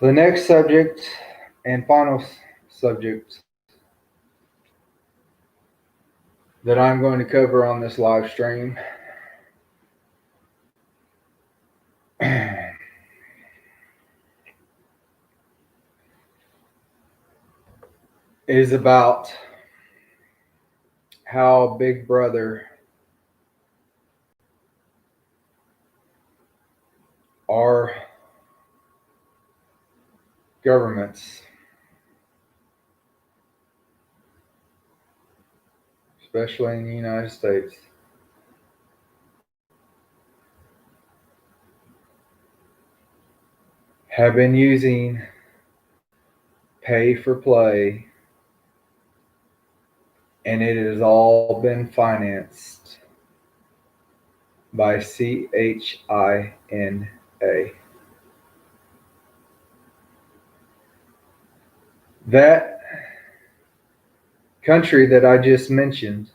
The next subject and final subject that I'm going to cover on this live stream is about how Big Brother, our governments, especially in the United States, have been using pay for play, and it has all been financed by CHINA. That country that I just mentioned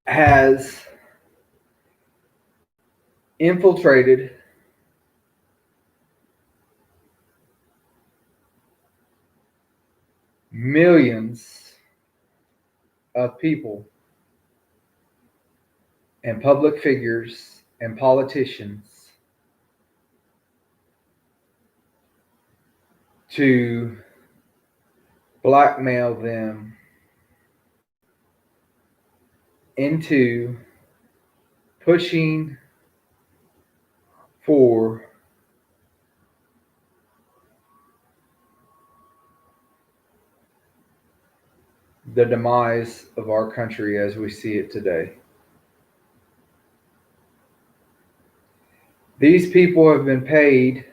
has infiltrated millions of people and public figures and politicians to blackmail them into pushing for the demise of our country as we see it today. These people have been paid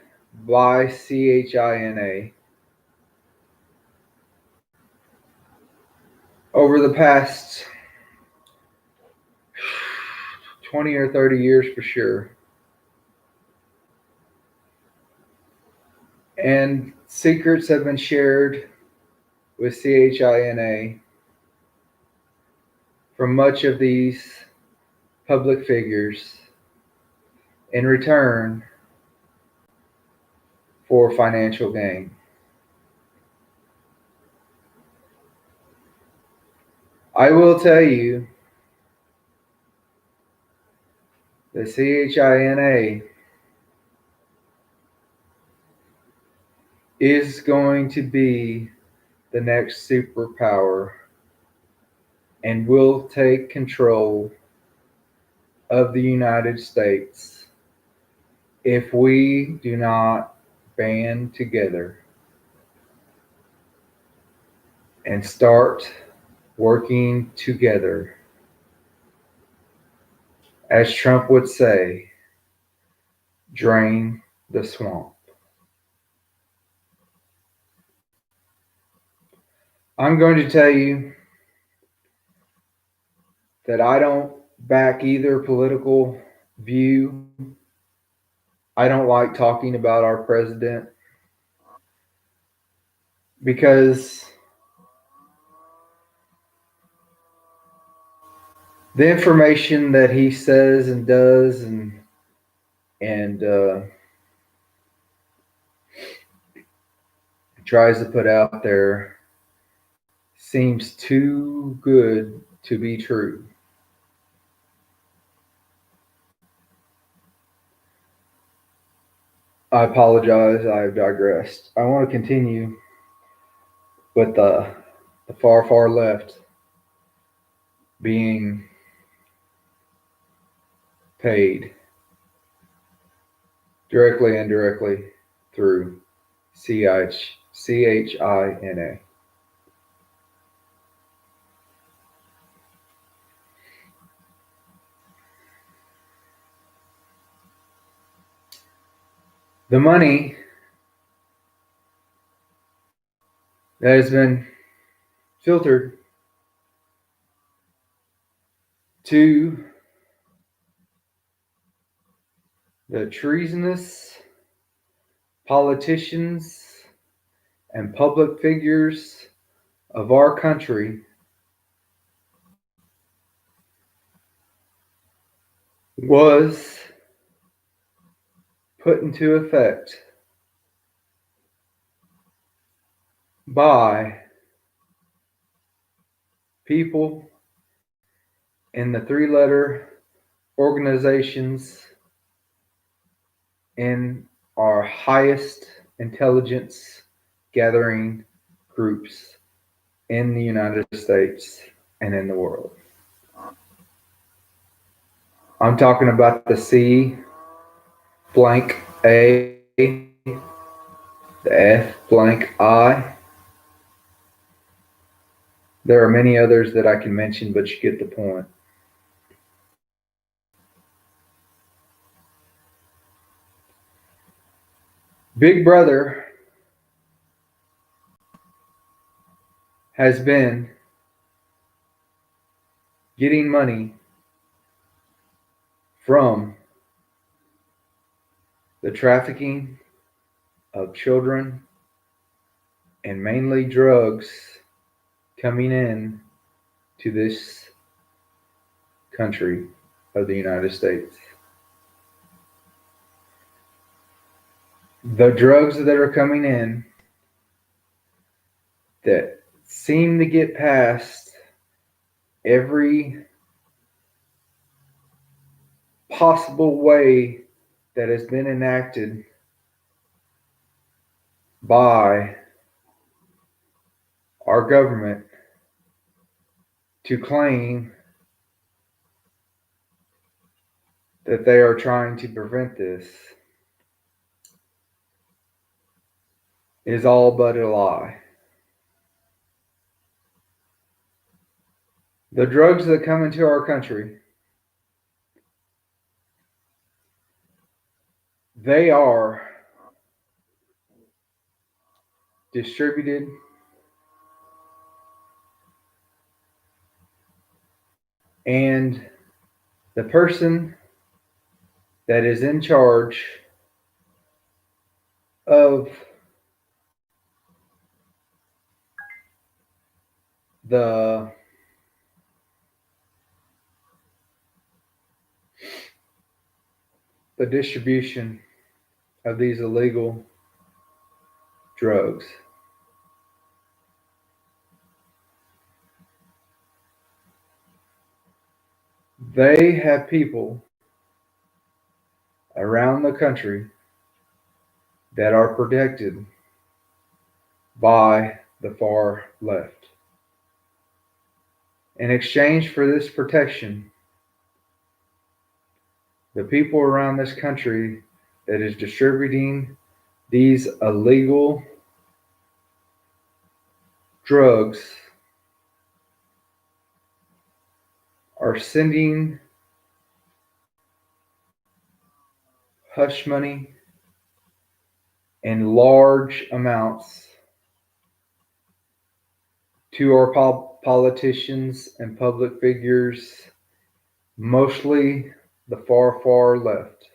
by CHINA over the past 20 or 30 years for sure. And secrets have been shared with CHINA from much of these public figures in return for financial gain. I will tell you that CHINA is going to be the next superpower and will take control of the United States if we do not band together and start working together. As Trump would say, drain the swamp. I'm going to tell you that I don't back either political view. I don't like talking about our president because the information that he says and does and tries to put out there seems too good to be true. I apologize, I've digressed. I want to continue with the far left being paid directly and indirectly through CHINA. The money that has been filtered to the treasonous politicians and public figures of our country was put into effect by people in the three-letter organizations in our highest intelligence gathering groups in the United States and in the world. I'm talking about the C blank A, the F blank I. There are many others that I can mention, but you get the point. Big Brother has been getting money from the trafficking of children and mainly drugs coming in to this country of the United States. The drugs that are coming in that seem to get past every possible way that has been enacted by our government to claim that they are trying to prevent this is all but a lie. The drugs that come into our country, they are distributed and the person that is in charge of the distribution of these illegal drugs. They have people around the country that are protected by the far left. In exchange for this protection, the people around this country that is distributing these illegal drugs are sending hush money in large amounts to our politicians and public figures, mostly the far, far left.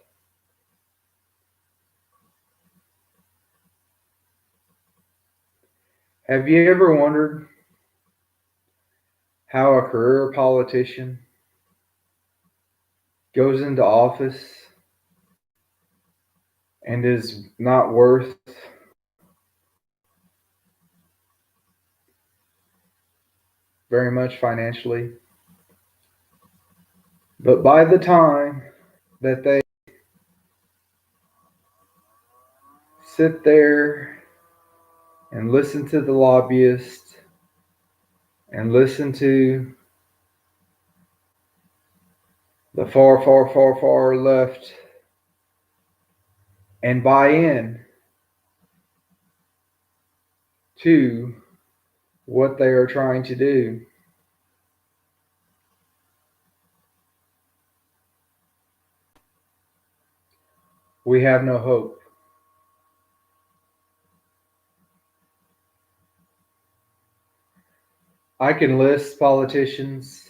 Have you ever wondered how a career politician goes into office and is not worth very much financially, but by the time that they sit there and listen to the lobbyists and listen to the far, far, far, far left and buy in to what they are trying to do, we have no hope. I can list politicians,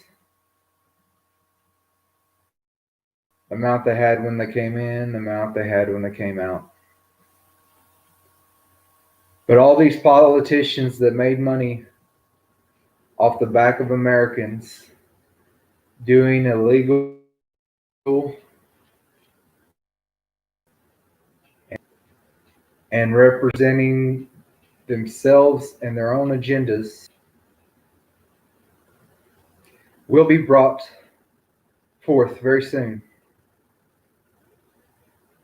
the amount they had when they came in, the amount they had when they came out. But all these politicians that made money off the back of Americans doing illegal and representing themselves and their own agendas will be brought forth very soon.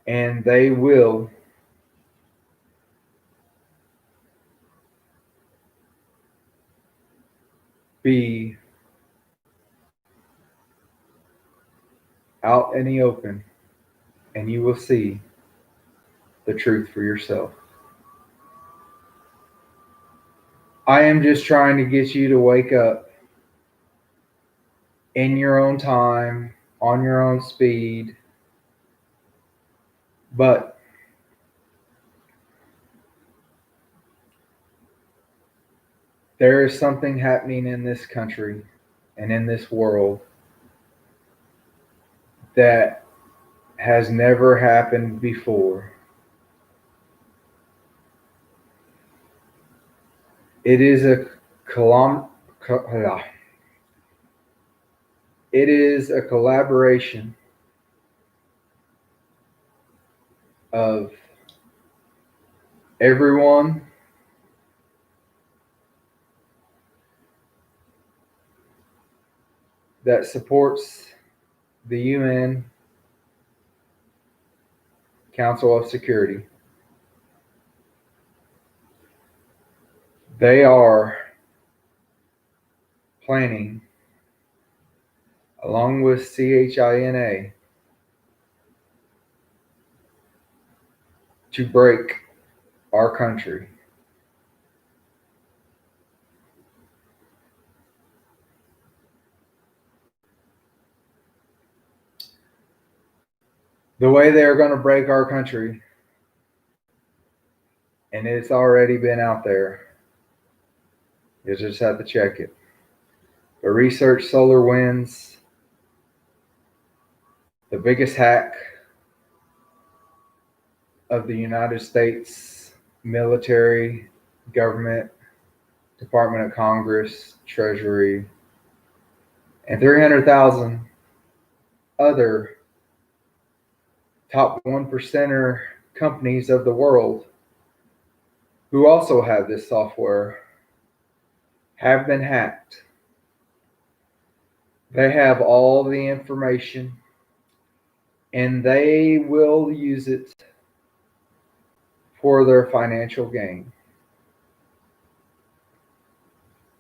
And they will be out in the open, and you will see the truth for yourself. I am just trying to get you to wake up in your own time, on your own speed, but there is something happening in this country and in this world that has never happened before. It is a collaboration of everyone that supports the UN Council of Security. They are planning, along with CHINA, to break our country. The way they are going to break our country, and it's already been out there, you just have to check it. But research solar winds, the biggest hack of the United States military, government, Department of Congress, Treasury, and 300,000 other top 1%er companies of the world who also have this software have been hacked. They have all the information and they will use it for their financial gain.